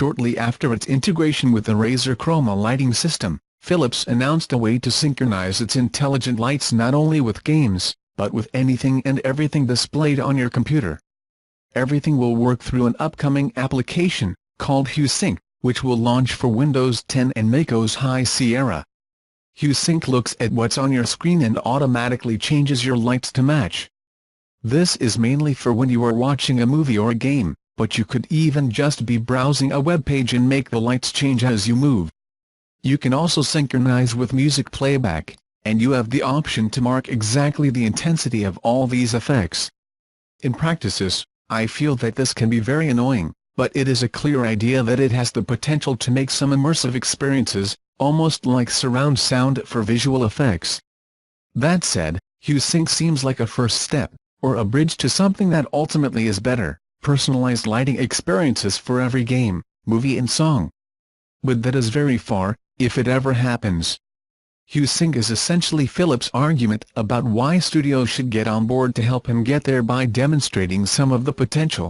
Shortly after its integration with the Razer Chroma lighting system, Philips announced a way to synchronize its intelligent lights not only with games, but with anything and everything displayed on your computer. Everything will work through an upcoming application, called Hue Sync, which will launch for Windows 10 and macOS High Sierra. Hue Sync looks at what's on your screen and automatically changes your lights to match. This is mainly for when you are watching a movie or a game, but you could even just be browsing a web page and make the lights change as you move. You can also synchronize with music playback, and you have the option to mark exactly the intensity of all these effects. In practice, I feel that this can be very annoying, but it is a clear idea that it has the potential to make some immersive experiences, almost like surround sound for visual effects. That said, Hue Sync seems like a first step, or a bridge to something that ultimately is better, personalized lighting experiences for every game, movie and song. But that is very far, if it ever happens. Hue Sync is essentially Philips' argument about why studios should get on board to help him get there by demonstrating some of the potential.